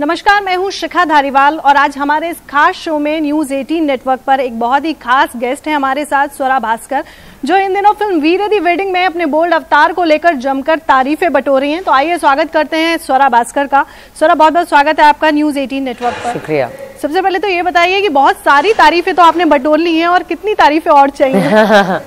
नमस्कार, मैं हूं शिखा धारीवाल और आज हमारे इस खास शो में न्यूज़ 18 नेटवर्क पर एक बहुत ही खास गेस्ट है हमारे साथ, स्वरा भास्कर, जो इन दिनों फिल्म वीर दी वेडिंग में अपने बोल्ड अवतार को लेकर जमकर तारीफें बटोर रही हैं। तो आइए स्वागत करते हैं स्वरा भास्कर का। स्वरा, बहुत बहुत स्वागत है आपका न्यूज़ 18 नेटवर्क पर। शुक्रिया। सबसे पहले तो ये बताइए कि बहुत सारी तारीफें तो आपने बटोर ली हैं और कितनी तारीफें और चाहिए?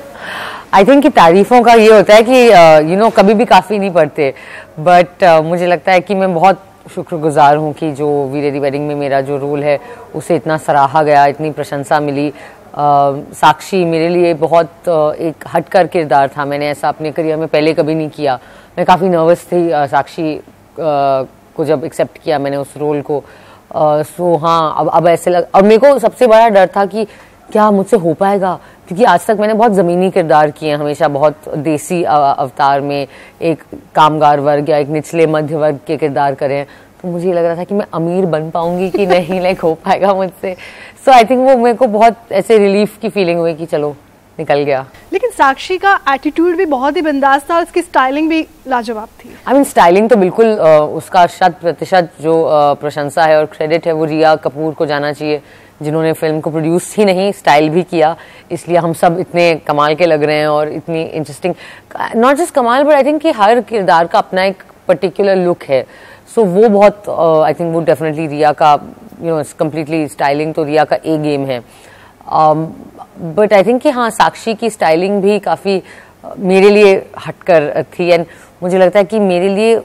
आई थिंक कि तारीफों का ये होता है कि कभी भी काफ़ी नहीं पड़ते, बट मुझे लगता है कि मैं बहुत शुक्रगुजार हूँ कि जो वीर दी वेडिंग में मेरा जो रोल है उसे इतना सराहा गया, इतनी प्रशंसा मिली। साक्षी मेरे लिए बहुत एक हटकर किरदार था। मैंने ऐसा अपने करियर में पहले कभी नहीं किया। मैं काफ़ी नर्वस थी साक्षी को जब एक्सेप्ट किया मैंने उस रोल को। सो हाँ, अब ऐसे अब मेरे को सबसे बड़ा डर था कि क्या मुझसे हो पाएगा, क्योंकि आज तक मैंने बहुत ज़मीनी किरदार किए हैं, हमेशा बहुत देसी अवतार में एक कामगार वर्ग या एक निचले मध्य वर्ग के किरदार करे हैं। तो मुझे लग रहा था कि मैं अमीर बन पाऊंगी कि नहीं, लाइक हो पाएगा मुझसे। सो आई थिंक वो मेरे को बहुत ऐसे रिलीफ की फीलिंग हुई कि चलो निकल गया। लेकिन साक्षी का एटीट्यूड भी बहुत ही बिंदास था और उसकी स्टाइलिंग भी लाजवाब थी। आई मीन स्टाइलिंग तो बिल्कुल उसका 100% जो प्रशंसा है और क्रेडिट है वो रिया कपूर को जाना चाहिए, जिन्होंने फिल्म को प्रोड्यूस ही नहीं स्टाइल भी किया। इसलिए हम सब इतने कमाल के लग रहे हैं और इतनी इंटरेस्टिंग, नॉट जस्ट कमाल बट आई थिंक कि हर किरदार का अपना एक पर्टिकुलर लुक है। सो वो बहुत आई थिंक वो डेफिनेटली रिया का कम्प्लीटली स्टाइलिंग तो रिया का ए गेम है। बट आई थिंक कि हाँ, साक्षी की स्टाइलिंग भी काफ़ी मेरे लिए हटकर थी। एंड मुझे लगता है कि मेरे लिए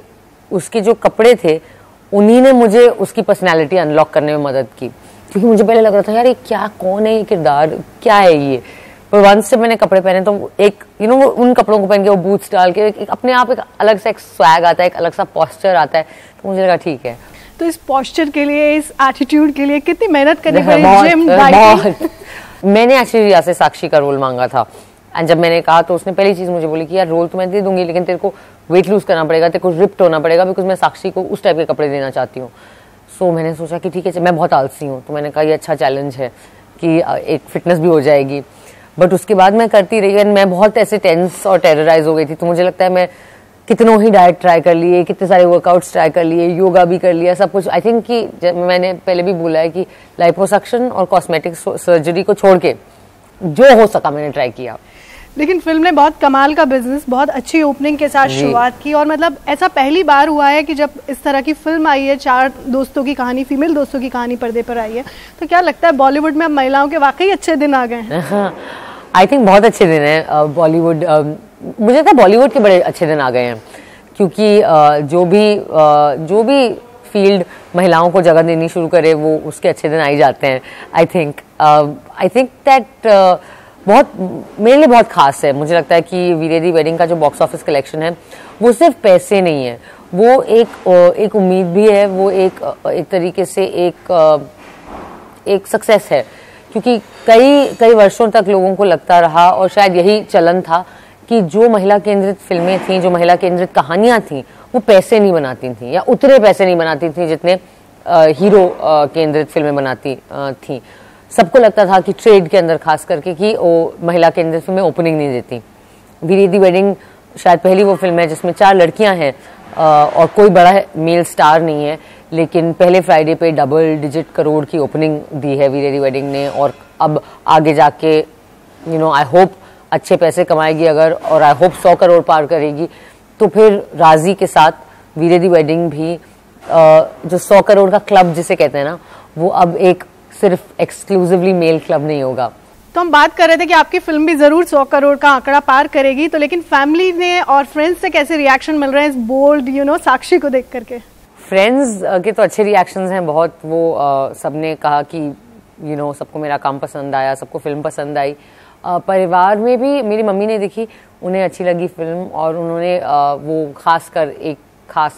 उसके जो कपड़े थे उन्हीं ने मुझे उसकी पर्सनैलिटी अनलॉक करने में मदद की, क्योंकि मुझे पहले लग रहा था यार ये क्या, कौन है ये किरदार, क्या है ये। पर वंस से मैंने कपड़े पहने तो एक वो उन कपड़ों को पहन के वो बूट्स डाल के एक अपने आप एक अलग सा एक स्वैग आता है, एक अलग सा पॉस्चर आता है। तो मुझे लगा ठीक है। तो इस पॉस्चर के लिए, इस एटीट्यूड के लिए कितनी मेहनत करनी पड़ी? Gym, dieting? मैंने एक्चुअली रिया से साक्षी का रोल मांगा था एंड जब मैंने कहा तो उसने पहली चीज मुझे बोली कि यार रोल तो मैं दे दूंगी लेकिन तेरे को वेट लूज करना पड़ेगा, तेरे को रिप्ड होना पड़ेगा, बिकॉज मैं साक्षी को उस टाइप के कपड़े देना चाहती हूँ। सो मैंने सोचा कि ठीक है, मैं बहुत आलसी हूँ तो मैंने कहा ये अच्छा चैलेंज है कि एक फिटनेस भी हो जाएगी। बट उसके बाद मैं करती रही एंड मैं बहुत ऐसे टेंस और टेरराइज हो गई थी। तो मुझे लगता है मैं कितनों ही डाइट ट्राई कर लिए, कितने सारे वर्कआउट्स ट्राई कर लिए, योगा भी कर लिया, सब कुछ। आई थिंक कि मैंने पहले भी बोला है कि लाइपोसक्शन और कॉस्मेटिक सर्जरी को छोड़ के जो हो सका मैंने ट्राई किया। लेकिन फिल्म ने बहुत कमाल का बिजनेस, बहुत अच्छी ओपनिंग के साथ शुरुआत की और मतलब ऐसा पहली बार हुआ है कि जब इस तरह की फिल्म आई है, 4 दोस्तों की कहानी, फीमेल दोस्तों की कहानी पर्दे पर आई है। तो क्या लगता है बॉलीवुड में अब महिलाओं के वाकई अच्छे दिन आ गए हैं? आई थिंक बहुत अच्छे दिन हैं बॉलीवुड। मुझे लगता है बॉलीवुड के बड़े अच्छे दिन आ गए हैं, क्योंकि जो भी फील्ड महिलाओं को जगह देनी शुरू करे वो उसके अच्छे दिन आ ही जाते हैं। आई थिंक दैट बहुत मेरे लिए बहुत खास है। मुझे लगता है कि वीर दी वेडिंग का जो बॉक्स ऑफिस कलेक्शन है वो सिर्फ पैसे नहीं है, वो एक उम्मीद भी है, वो एक तरीके से एक सक्सेस है। क्योंकि कई वर्षों तक लोगों को लगता रहा और शायद यही चलन था कि जो महिला केंद्रित फिल्में थीं, जो महिला केंद्रित कहानियां थीं, वो पैसे नहीं बनाती थीं या उतने पैसे नहीं बनाती थीं जितने हीरो केंद्रित फिल्में बनाती थीं। सबको लगता था कि ट्रेड के अंदर खास करके कि वो महिला केंद्रित फिल्में ओपनिंग नहीं देती। वीर दी वेडिंग शायद पहली वो फिल्म है जिसमें 4 लड़कियां हैं और कोई बड़ा मेल स्टार नहीं है, लेकिन पहले फ्राइडे पे डबल डिजिट करोड़ की ओपनिंग दी है वीर दी वेडिंग ने। और अब आगे जाके आई होप अच्छे पैसे कमाएगी अगर, और आई होप 100 करोड़ पार करेगी। तो फिर राजी के साथ वीर दी वेडिंग भी जो 100 करोड़ का क्लब जिसे कहते हैं ना, वो अब एक सिर्फ एक्सक्लूसिवली मेल क्लब नहीं होगा। तो हम बात कर रहे थे कि आपकी फिल्म भी जरूर 100 करोड़ का आंकड़ा पार करेगी, तो लेकिन फैमिली ने और फ्रेंड्स से कैसे रिएक्शन मिल रहे हैं इस बोल्ड साक्षी को देख करके? फ्रेंड्स के तो अच्छे रिएक्शंस हैं बहुत। वो सबने कहा कि सबको मेरा काम पसंद आया, सबको फिल्म पसंद आई। परिवार में भी मेरी मम्मी ने देखी, उन्हें अच्छी लगी फिल्म और उन्होंने वो खास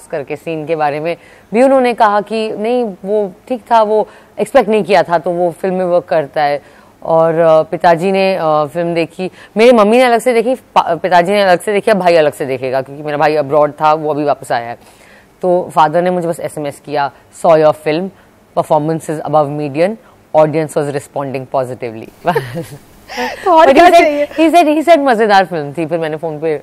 करके सीन के बारे में भी उन्होंने कहा कि नहीं वो ठीक था, वो एक्सपेक्ट नहीं किया था, तो वो फिल्म में वर्क करता है। और पिताजी ने फिल्म देखी, मेरी मम्मी ने अलग से देखी, पिताजी ने अलग से देखी, भाई अलग से देखेगा क्योंकि मेरा भाई अब्रॉड था, वो अभी वापस आया है। तो फादर ने मुझे बस SMS किया, saw your film, performance is above medium, audience was responding positively. तो और क्या चाहिए? he said मजेदार फिल्म थी। फिर मैंने फोन पे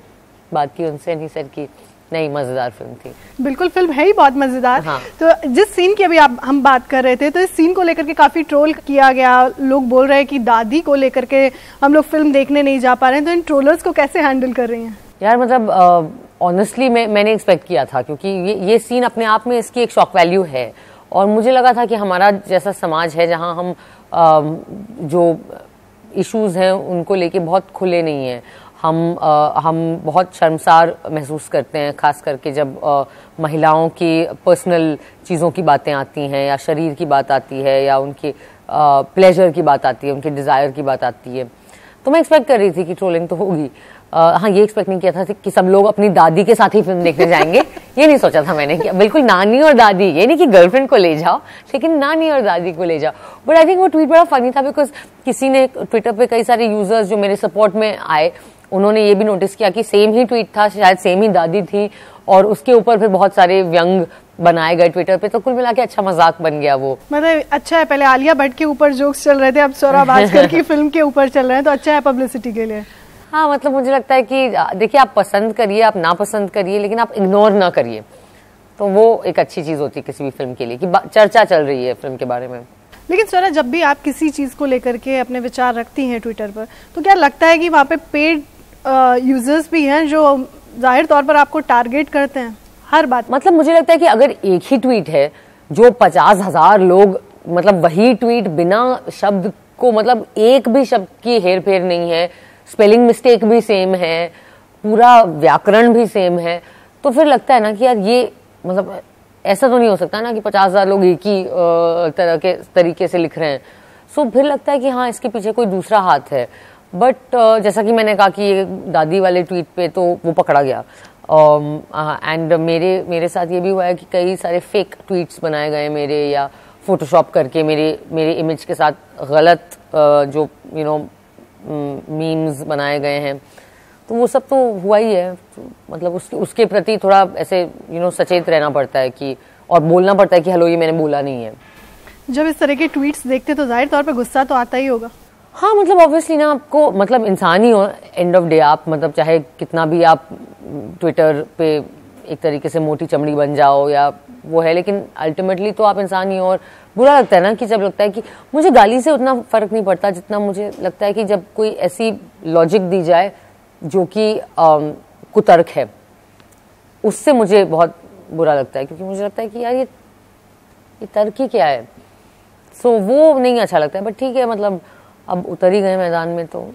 बात की उनसे, he said कि नहीं, मजेदार फिल्म थी। बिल्कुल, फिल्म है ही बहुत मजेदार। हाँ। तो जिस सीन की अभी हम बात कर रहे थे, तो इस सीन को लेकर के काफी ट्रोल किया गया। लोग बोल रहे हैं कि दादी को लेकर के हम लोग फिल्म देखने नहीं जा पा रहे हैं, तो इन ट्रोलर्स को कैसे हैंडल कर रही हैं? यार मतलब ऑनेस्टली मैंने एक्सपेक्ट किया था, क्योंकि ये सीन अपने आप में इसकी एक शॉक वैल्यू है, और मुझे लगा था कि हमारा जैसा समाज है जहाँ हम जो इश्यूज हैं उनको लेके बहुत खुले नहीं हैं, हम बहुत शर्मसार महसूस करते हैं, खास करके जब महिलाओं की पर्सनल चीज़ों की बातें आती हैं, या शरीर की बात आती है, या उनके प्लेजर की बात आती है, उनके डिज़ायर की बात आती है। तो मैं एक्सपेक्ट कर रही थी कि ट्रोलिंग तो होगी। हाँ, ये एक्सपेक्ट नहीं किया था कि सब लोग अपनी दादी के साथ ही फिल्म देखने जाएंगे। ये नहीं सोचा था मैंने कि बिल्कुल नानी और दादी, ये नहीं कि गर्लफ्रेंड को ले जाओ, लेकिन नानी और दादी को ले जाओ। बट आई थिंक वो ट्वीट बड़ा फनी था, बिकॉज किसी ने ट्विटर पे, कई सारे यूजर्स जो मेरे सपोर्ट में आए, उन्होंने ये भी नोटिस किया कि सेम ही ट्वीट था, शायद सेम ही दादी थी, और उसके ऊपर फिर बहुत सारे व्यंग बनाए गए ट्विटर पे। तो कुल मिला के अच्छा मजाक बन गया वो। मतलब अच्छा है, पहले आलिया भट्ट के ऊपर जोक्स चल रहे थे, अब स्वरा भास्कर की फिल्म के ऊपर चल रहे हैं, तो अच्छा है पब्लिसिटी के लिए। हाँ, मतलब मुझे लगता है कि देखिए, आप पसंद करिए, आप ना पसंद करिए, लेकिन आप इग्नोर ना करिए, तो वो एक अच्छी चीज होती है किसी भी फिल्म के लिए, कि चर्चा चल रही है फिल्म के बारे में। लेकिन स्वरा, जब भी आप किसी चीज को लेकर के अपने विचार रखती हैं ट्विटर पर, तो क्या लगता है कि वहाँ पे पेड यूजर्स भी हैं जो जाहिर तौर पर आपको टारगेट करते हैं हर बात? मतलब मुझे लगता है कि अगर एक ही ट्वीट है जो 50,000 लोग, मतलब वही ट्वीट बिना शब्द को, मतलब एक भी शब्द की हेर फेर नहीं है, स्पेलिंग मिस्टेक भी सेम है, पूरा व्याकरण भी सेम है, तो फिर लगता है ना कि यार ये, मतलब ऐसा तो नहीं हो सकता ना कि 50,000 लोग एक ही तरह के तरीके से लिख रहे हैं। सो फिर लगता है कि हाँ, इसके पीछे कोई दूसरा हाथ है। बट जैसा कि मैंने कहा कि ये दादी वाले ट्वीट पे तो वो पकड़ा गया, एंड मेरे साथ ये भी हुआ है कि कई सारे फेक ट्वीट्स बनाए गए मेरे, या फोटोशॉप करके मेरे इमेज के साथ गलत जो मीम्स बनाए गए हैं, तो वो सब तो हुआ ही है। तो मतलब उसके प्रति थोड़ा ऐसे सचेत रहना पड़ता है, कि और बोलना पड़ता है कि हेलो, ये मैंने बोला नहीं है। जब इस तरह के ट्वीट्स देखते तो जाहिर तौर पे गुस्सा तो आता ही होगा। हाँ, मतलब ऑब्वियसली ना, आपको, मतलब इंसान ही हो एंड ऑफ डे आप, मतलब चाहे कितना भी आप ट्विटर पे एक तरीके से मोटी चमड़ी बन जाओ या वो है, लेकिन अल्टीमेटली तो आप इंसान ही हो। और बुरा लगता है ना कि जब लगता है कि मुझे गाली से उतना फर्क नहीं पड़ता जितना मुझे लगता है कि जब कोई ऐसी लॉजिक दी जाए जो कि कुतर्क है, उससे मुझे बहुत बुरा लगता है, क्योंकि मुझे लगता है कि यार ये तर्क ही क्या है। सो वो नहीं अच्छा लगता है। बट ठीक है, मतलब अब उतर ही गए मैदान में। तो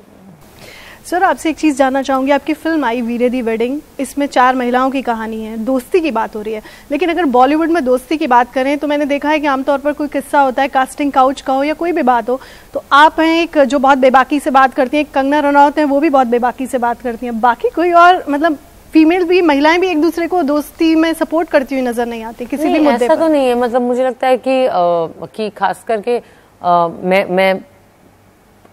सर, आपसे एक चीज़ जानना चाहूँगी, आपकी फिल्म आई वीरे दी वेडिंग, इसमें 4 महिलाओं की कहानी है, दोस्ती की बात हो रही है, लेकिन अगर बॉलीवुड में दोस्ती की बात करें तो मैंने देखा है कि आमतौर पर कोई किस्सा होता है, कास्टिंग काउच का हो या कोई भी बात हो, तो आप हैं एक जो बहुत बेबाकी से बात करती हैं, कंगना रनौत हैं वो भी बहुत बेबाकी से बात करती हैं, बाकी कोई और मतलब फीमेल भी, महिलाएं भी एक दूसरे को दोस्ती में सपोर्ट करती हुई नजर नहीं आती किसी भी मुद्दे पर? ऐसा तो नहीं है। मतलब मुझे लगता है कि खास करके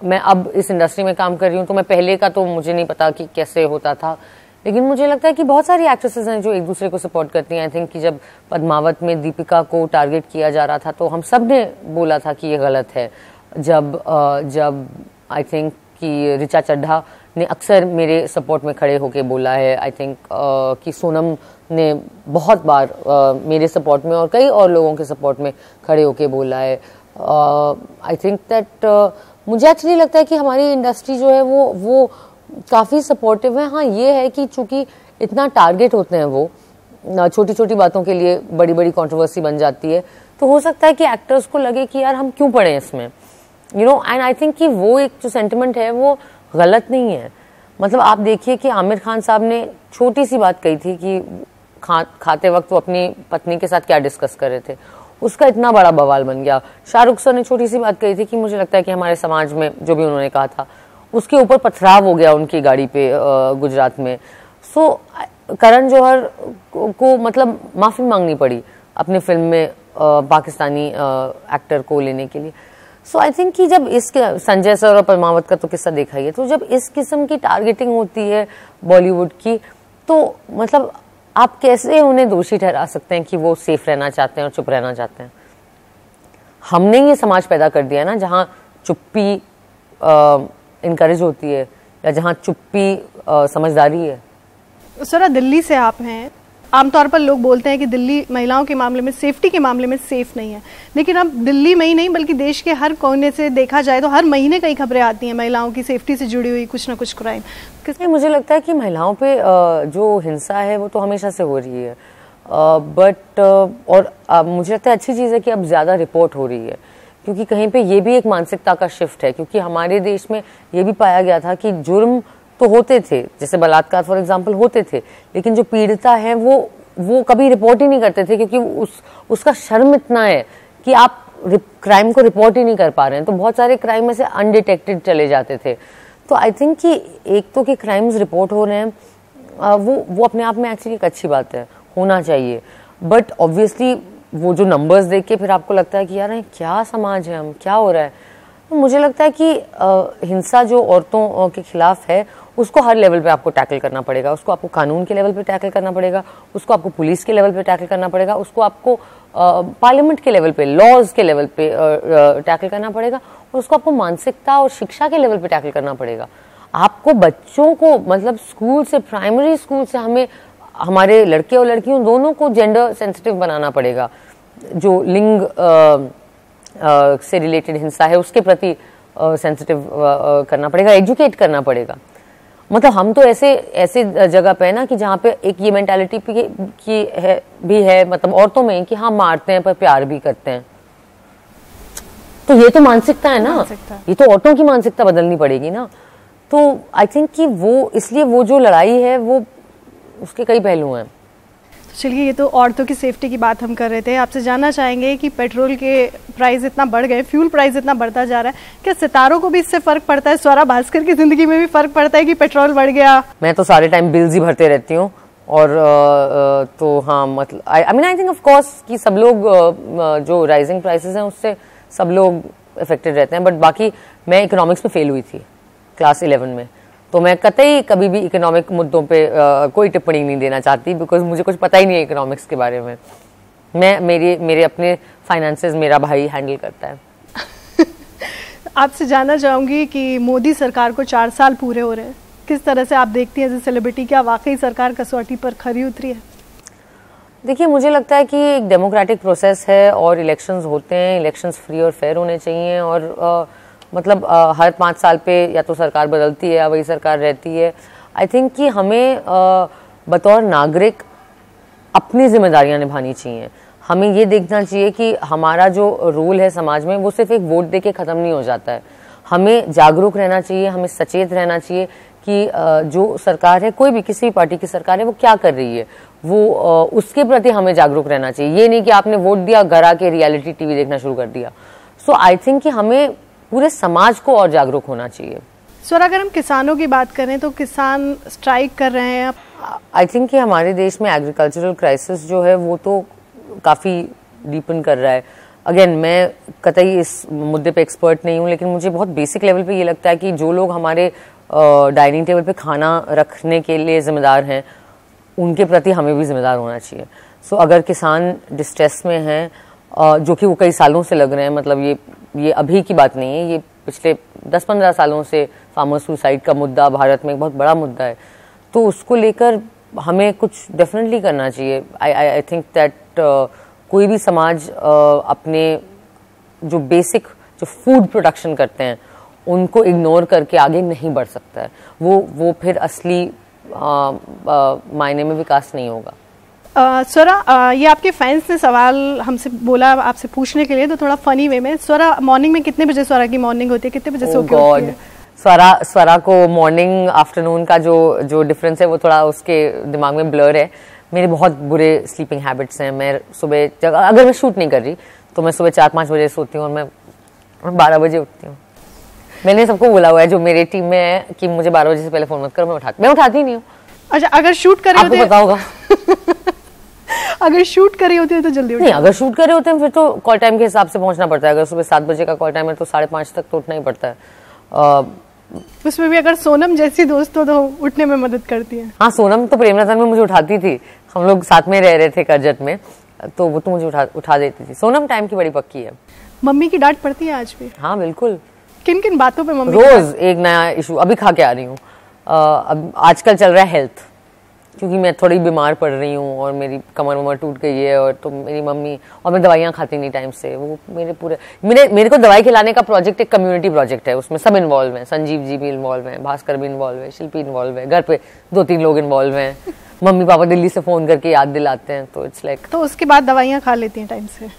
मैं अब इस इंडस्ट्री में काम कर रही हूँ, तो मैं पहले का तो मुझे नहीं पता कि कैसे होता था, लेकिन मुझे लगता है कि बहुत सारी एक्ट्रेसेस हैं जो एक दूसरे को सपोर्ट करती हैं। आई थिंक कि जब पद्मावत में दीपिका को टारगेट किया जा रहा था तो हम सब ने बोला था कि ये गलत है। जब आई थिंक कि ऋचा चड्ढा ने अक्सर मेरे सपोर्ट में खड़े होके बोला है। आई थिंक कि सोनम ने बहुत बार मेरे सपोर्ट में और कई और लोगों के सपोर्ट में खड़े होके बोला है। आई थिंक दैट मुझे एक्चुअली लगता है कि हमारी इंडस्ट्री जो है वो काफ़ी सपोर्टिव है। हाँ, ये है कि चूंकि इतना टारगेट होते हैं वो, छोटी छोटी बातों के लिए बड़ी बड़ी कंट्रोवर्सी बन जाती है, तो हो सकता है कि एक्टर्स को लगे कि यार हम क्यों पड़े इसमें, एंड आई थिंक कि वो एक जो सेंटिमेंट है वो गलत नहीं है। मतलब आप देखिए कि आमिर खान साहब ने छोटी सी बात कही थी कि खाते वक्त वो अपनी पत्नी के साथ क्या डिस्कस कर रहे थे, उसका इतना बड़ा बवाल बन गया। शाहरुख सर ने छोटी सी बात कही थी कि मुझे लगता है कि हमारे समाज में जो भी उन्होंने कहा था उसके ऊपर पथराव हो गया उनकी गाड़ी पे गुजरात में। सो करण जौहर को मतलब माफ़ी मांगनी पड़ी अपने फिल्म में पाकिस्तानी एक्टर को लेने के लिए। सो आई थिंक कि जब संजय सर और पद्मावत का तो किस्सा देखा ही है, तो जब इस किस्म की टारगेटिंग होती है बॉलीवुड की, तो मतलब आप कैसे उन्हें दोषी ठहरा सकते हैं कि वो सेफ रहना चाहते हैं और चुप रहना चाहते हैं। हमने ये समाज पैदा कर दिया ना जहाँ चुप्पी इनकरेज होती है या जहाँ चुप्पी समझदारी है। सर, दिल्ली से आप हैं, आमतौर पर लोग बोलते हैं कि दिल्ली महिलाओं के मामले में, सेफ्टी के मामले में सेफ नहीं है, लेकिन अब दिल्ली में ही नहीं बल्कि देश के हर कोने से देखा जाए तो हर महीने कई खबरें आती हैं महिलाओं की सेफ्टी से जुड़ी हुई, कुछ ना कुछ क्राइम। मुझे लगता है कि महिलाओं पे जो हिंसा है वो तो हमेशा से हो रही है, बट मुझे लगता है अच्छी चीज़ है कि अब ज़्यादा रिपोर्ट हो रही है, क्योंकि कहीं पे ये भी एक मानसिकता का शिफ्ट है। क्योंकि हमारे देश में ये भी पाया गया था कि जुर्म तो होते थे, जैसे बलात्कार फॉर एग्जांपल होते थे, लेकिन जो पीड़िता है वो कभी रिपोर्ट ही नहीं करते थे, क्योंकि उसका शर्म इतना है कि आप क्राइम को रिपोर्ट ही नहीं कर पा रहे हैं, तो बहुत सारे क्राइम ऐसे अनडिटेक्टेड चले जाते थे। तो आई थिंक कि एक तो कि क्राइम्स रिपोर्ट हो रहे हैं, वो अपने आप में एक्चुअली एक अच्छी बात है, होना चाहिए। बट ऑब्वियसली वो जो नंबर्स देख के फिर आपको लगता है कि यार क्या समाज है, हम क्या हो रहा है। तो मुझे लगता है कि हिंसा जो औरतों के खिलाफ है उसको हर लेवल पे आपको टैकल करना पड़ेगा, उसको आपको कानून के लेवल पे टैकल करना पड़ेगा, उसको आपको पुलिस के लेवल पे टैकल करना पड़ेगा, उसको आपको पार्लियामेंट के लेवल पे, लॉज के लेवल पे टैकल करना पड़ेगा, और उसको आपको मानसिकता और शिक्षा के लेवल पे टैकल करना पड़ेगा। आपको बच्चों को मतलब स्कूल से, प्राइमरी स्कूल से हमें हमारे लड़के और लड़कियों दोनों को जेंडर सेंसिटिव बनाना पड़ेगा। जो लिंग से रिलेटेड हिंसा है उसके प्रति सेंसिटिव करना पड़ेगा, एजुकेट करना पड़ेगा। मतलब हम तो ऐसे जगह पे है ना कि जहाँ पे एक ये मेंटालिटी भी है मतलब औरतों में कि हाँ मारते हैं पर प्यार भी करते हैं। तो ये तो मानसिकता है ना, ये तो औरतों की मानसिकता बदलनी पड़ेगी ना। तो आई थिंक कि इसलिए वो जो लड़ाई है वो उसके कई पहलू हैं। चलिए, ये तो औरतों की सेफ्टी की बात हम कर रहे थे, आपसे जानना चाहेंगे कि पेट्रोल के प्राइस इतना बढ़ गए, फ्यूल प्राइस इतना बढ़ता जा रहा है, क्या सितारों को भी इससे फर्क पड़ता है? स्वरा भास्कर की जिंदगी में भी फर्क पड़ता है कि पेट्रोल बढ़ गया? मैं तो सारे टाइम बिल्स ही भरते रहती हूँ, और तो हाँ मतलब आई थिंक ऑफ कोर्स कि सब लोग जो राइजिंग प्राइसेस हैं उससे सब लोग अफेक्टेड रहते हैं। बट बाकी मैं इकोनॉमिक्स में फेल हुई थी क्लास 11 में, तो मैं कतई कभी भी इकोनॉमिक मुद्दों पे कोई टिप्पणी नहीं देना चाहती, बिकॉज मुझे कुछ पता ही नहीं है इकोनॉमिक्स के बारे में। मेरे अपने फाइनेंसेस मेरा भाई हैंडल करता है। आपसे जानना चाहूंगी कि मोदी सरकार को 4 साल पूरे हो रहे हैं, किस तरह से आप देखती हैं एज ए सेलिब्रिटी, क्या वाकई सरकार कसौटी पर खरी उतरी है? देखिए, मुझे लगता है कि एक डेमोक्रेटिक प्रोसेस है और इलेक्शंस होते हैं, इलेक्शंस फ्री और फेयर होने चाहिए, और मतलब हर 5 साल पे या तो सरकार बदलती है या वही सरकार रहती है। आई थिंक कि हमें बतौर नागरिक अपनी जिम्मेदारियां निभानी चाहिए। हमें ये देखना चाहिए कि हमारा जो रोल है समाज में वो सिर्फ एक वोट दे के ख़त्म नहीं हो जाता है। हमें जागरूक रहना चाहिए, हमें सचेत रहना चाहिए कि जो सरकार है, कोई भी किसी भी पार्टी की सरकार है, वो क्या कर रही है, वो उसके प्रति हमें जागरूक रहना चाहिए। ये नहीं कि आपने वोट दिया, घर आके रियलिटी टीवी देखना शुरू कर दिया। सो आई थिंक कि हमें पूरे समाज को और जागरूक होना चाहिए। सर, अगर हम किसानों की बात करें तो किसान स्ट्राइक कर रहे हैं। आई थिंक कि हमारे देश में एग्रीकल्चरल क्राइसिस जो है वो तो काफ़ी डीपन कर रहा है। अगेन, मैं कतई इस मुद्दे पे एक्सपर्ट नहीं हूँ, लेकिन मुझे बहुत बेसिक लेवल पे ये लगता है कि जो लोग हमारे डाइनिंग टेबल पे खाना रखने के लिए जिम्मेदार हैं, उनके प्रति हमें भी जिम्मेदार होना चाहिए। सो अगर किसान डिस्ट्रेस में हैं, जो कि वो कई सालों से लग रहे हैं, मतलब ये अभी की बात नहीं है, ये पिछले 10-15 सालों से फार्मर सुसाइड का मुद्दा भारत में एक बहुत बड़ा मुद्दा है, तो उसको लेकर हमें कुछ डेफिनेटली करना चाहिए। आई थिंक दैट कोई भी समाज अपने जो बेसिक जो फूड प्रोडक्शन करते हैं उनको इग्नोर करके आगे नहीं बढ़ सकता है। वो फिर असली मायने में विकास नहीं होगा। स्वरा, ये आपके फैंस ने सवाल हमसे बोला आपसे पूछने के लिए, तो थोड़ा फनी वे में, स्वरा मॉर्निंग में कितने बजे स्वरा की मॉर्निंग होती है, कितने बजे सो के उठती है? स्वरा को मॉर्निंग आफ्टरनून का जो डिफरेंस है वो थोड़ा उसके दिमाग में ब्लर है। मेरे बहुत बुरे स्लीपिंग हैबिट्स हैं। मैं सुबह अगर मैं शूट नहीं कर रही तो मैं सुबह 4-5 बजे सोती हूँ और मैं 12 बजे उठती हूँ। मैंने सबको बोला हुआ है जो मेरी टीम में है कि मुझे 12 बजे से पहले फोन मत करो, मैं उठाती नहीं हूँ। अच्छा, अगर शूट कर रहे होते आपको पता होगा अगर शूट कर रही होती है तो जल्दी नहीं, अगर शूट कर रहे होते हैं फिर तो कॉल टाइम के हिसाब से पहुंचना पड़ता है। अगर सुबह 7 बजे का कॉल टाइम है तो 5:30 तक तो उठना ही पड़ता है। उसमें भी अगर सोनम जैसी दोस्त हो तो उठने में मदद करती है। हाँ, सोनम तो प्रेम रतन में मुझे उठाती थी, हम लोग साथ में रह रहे थे करजत में, तो वो तो मुझे उठा देती थी। सोनम टाइम की बड़ी पक्की है। मम्मी की डांट पड़ती है आज भी? हाँ बिल्कुल। किन किन बातों पे मम्मी? रोज एक नया इशू। अभी खा के आ रही हूँ, अब आजकल चल रहा है हेल्थ, क्योंकि मैं थोड़ी बीमार पड़ रही हूँ और मेरी कमर वमर टूट गई है, और तो मेरी मम्मी, और मैं दवाइयाँ खाती नहीं टाइम से, वो मेरे को दवाई खिलाने का प्रोजेक्ट एक कम्युनिटी प्रोजेक्ट है, उसमें सब इन्वॉल्व हैं, संजीव जी भी इन्वॉल्व हैं, भास्कर भी इन्वॉल्व है, शिल्पी इन्वॉल्व है, घर पे 2-3 लोग इन्वॉल्व हैं, मम्मी पापा दिल्ली से फोन करके याद दिलाते हैं, तो इट्स लाइक। तो उसके बाद दवाइयाँ खा लेती हैं टाइम से?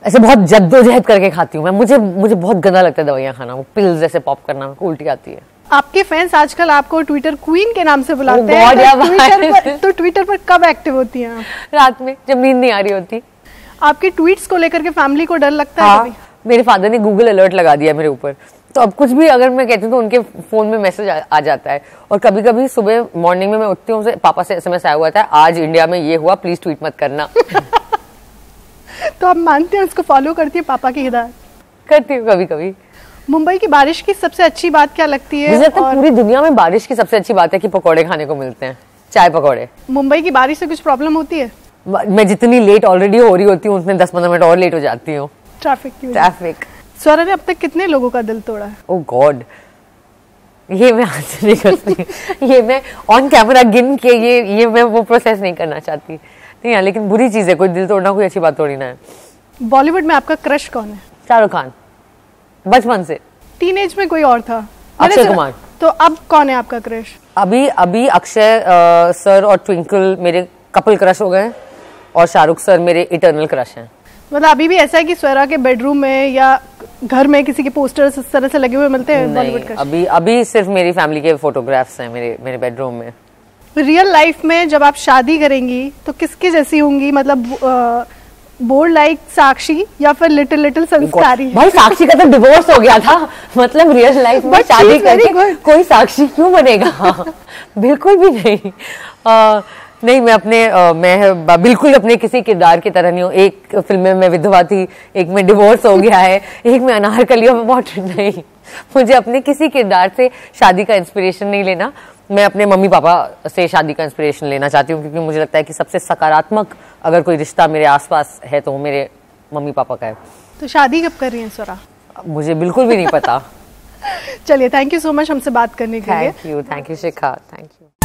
ऐसे बहुत जद्दोजहद करके खाती हूँ मैं, मुझे बहुत गंदा लगता है दवाइयाँ खाना, वो पिल्स जैसे पॉप करना, उल्टी आती है। आपके फैंस आजकल आपको ट्विटर क्वीन के नाम से बुलाते हैं, तो ट्विटर पर कब एक्टिव होती हैं आप? रात में, जब नींद नहीं आ रही होती। आपके ट्वीट्स को लेकर के फैमिली को डर लगता है कभी? मेरे फादर ने गूगल अलर्ट लगा दिया मेरे ऊपर, तो अब कुछ भी अगर मैं कहती हूँ तो उनके फोन में मैसेज आ जाता है, और कभी कभी सुबह मॉर्निंग में मैं उठती हूँ, पापा से SMS आया हुआ था, आज इंडिया में ये हुआ, प्लीज ट्वीट मत करना। तो आप मानते हैं, उसको फॉलो करती है पापा की हिदायत? करती हूँ कभी कभी। मुंबई की बारिश की सबसे अच्छी बात क्या लगती है? मुझे लगता है पूरी दुनिया में बारिश की सबसे अच्छी बात है कि पकौड़े खाने को मिलते हैं, चाय पकौड़े। मुंबई की बारिश से कुछ प्रॉब्लम होती है? मैं जितनी लेट ऑलरेडी हो रही होती हूँ, उसमें 10-15 मिनट और लेट हो जाती हूँ, ट्रैफिक। स्वरा ने अब तक कितने लोगों का दिल तोड़ा है? ओह गॉड, ये मैं आंसर नहीं कर सकती। ये मैं ऑन कैमरा गिन के ये मैं वो प्रोसेस नहीं करना चाहती। नहीं, लेकिन बुरी चीज है, कोई दिल तोड़ना कोई अच्छी बात थोड़ी ना है। बॉलीवुड में आपका क्रश कौन है? शाहरुख खान, बचपन से। टीनेज में कोई और था? अक्षय कुमार। तो अब कौन है आपका क्रश? अभी अक्षय सर और ट्विंकल मेरे कपल क्रश हो गए, और शाहरुख सर मेरे इटर्नल क्रश हैं। मतलब अभी भी ऐसा है कि स्वरा के बेडरूम में या घर में किसी के पोस्टर्स इस तरह से लगे हुए मिलते हैं बॉलीवुड क्रश? अभी सिर्फ मेरी फैमिली के फोटोग्राफ्स हैं मेरे बेडरूम में। रियल लाइफ में जब आप शादी करेंगी तो किसकी जैसी होंगी? मतलब बोल्ड लाइक साक्षी या फिर लिटिल संस्कारी? भाई साक्षी का तो डिवोर्स हो गया था, मतलब रियल लाइफ में शादी करके कोई साक्षी क्यों बनेगा? बिल्कुल भी नहीं। नहीं, मैं बिल्कुल अपने किसी किरदार की तरह नहीं हूँ। एक फिल्म में मैं विधवा थी, एक में डिवोर्स हो गया है, एक में अनारकली में बहुत नहीं। मुझे अपने किसी किरदार से शादी का इंस्पिरेशन नहीं लेना, मैं अपने मम्मी पापा से शादी का इंस्पिरेशन लेना चाहती हूँ, क्योंकि मुझे लगता है कि सबसे सकारात्मक अगर कोई रिश्ता मेरे आसपास है तो वो मेरे मम्मी पापा का है। तो शादी कब कर रही हैं स्वरा? मुझे बिल्कुल भी नहीं पता। चलिए, थैंक यू सो मच हमसे बात करने के लिए। Thank you Shikha, thank you.